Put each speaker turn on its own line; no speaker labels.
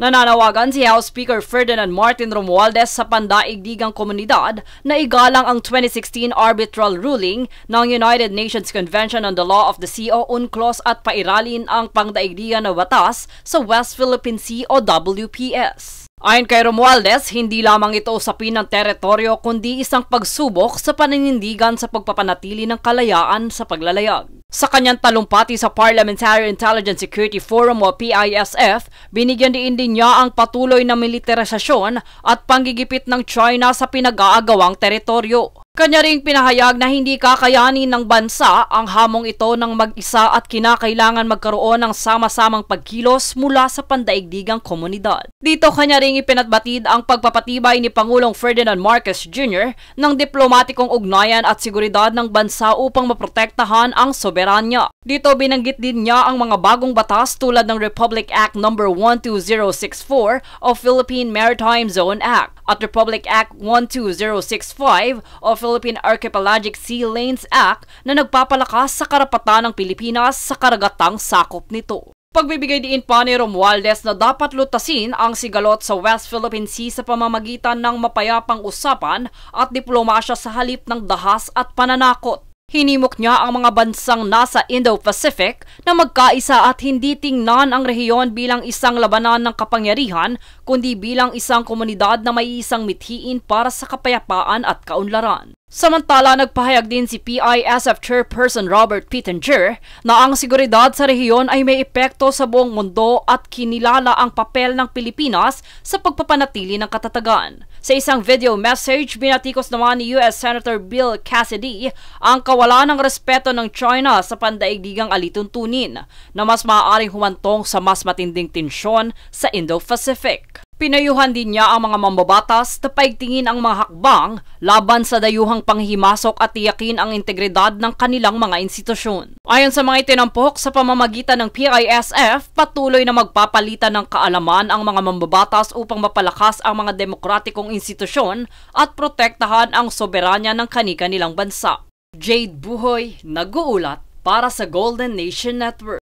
Nananawagan si House Speaker Ferdinand Martin Romualdez sa pandaigdigang komunidad na igalang ang 2016 arbitral ruling ng United Nations Convention on the Law of the Sea o UNCLOS at pairalin ang pangdaigdigan na batas sa West Philippine Sea o WPS. Ayon kay Romualdez, hindi lamang ito usapin ng teritoryo kundi isang pagsubok sa paninindigan sa pagpapanatili ng kalayaan sa paglalayag. Sa kanyang talumpati sa Parliamentary Intelligence Security Forum o PISF, binigyan din niya ang patuloy na militarisasyon at panggigipit ng China sa pinag-aagawang teritoryo. Kanya ring pinahayag na hindi kakayanin ng bansa ang hamong ito ng mag-isa at kinakailangan magkaroon ng sama-samang pagkilos mula sa pandaigdigang komunidad. Dito kanya ring ipinatbatid ang pagpapatibay ni Pangulong Ferdinand Marcos Jr. ng diplomatikong ugnayan at seguridad ng bansa upang maprotektahan ang soberanya. Dito binanggit din niya ang mga bagong batas tulad ng Republic Act No. 12064 o Philippine Maritime Zone Act at Republic Act 12065 o Philippine Archipelagic Sea Lanes Act na nagpapalakas sa karapatan ng Pilipinas sa karagatang sakop nito. Pagbibigay din pa ni Romualdez na dapat lutasin ang sigalot sa West Philippine Sea sa pamamagitan ng mapayapang usapan at diplomasya sa halip ng dahas at pananakot. Hinimok niya ang mga bansang nasa Indo-Pacific na magkaisa at hindi tingnan ang rehiyon bilang isang labanan ng kapangyarihan kundi bilang isang komunidad na may isang mithiin para sa kapayapaan at kaunlaran. Samantala, nagpahayag din si PISF Chairperson Robert Pittenger na ang seguridad sa rehiyon ay may epekto sa buong mundo at kinilala ang papel ng Pilipinas sa pagpapanatili ng katatagan. Sa isang video message, binatikos naman ni US Senator Bill Cassidy ang kawalan ng respeto ng China sa pandaigdigang alituntunin na mas maaaring humantong sa mas matinding tensyon sa Indo-Pacific. Pinayuhan din niya ang mga mambabatas na paigtingin ang mga hakbang laban sa dayuhang panghihimasok at tiyakin ang integridad ng kanilang mga institusyon. Ayon sa mga itinampok sa pamamagitan ng PISF, patuloy na magpapalitan ng kaalaman ang mga mambabatas upang mapalakas ang mga demokratikong institusyon at protektahan ang soberanya ng kani-kanilang bansa. Jade Buhoy, nag-uulat para sa Golden Nation Network.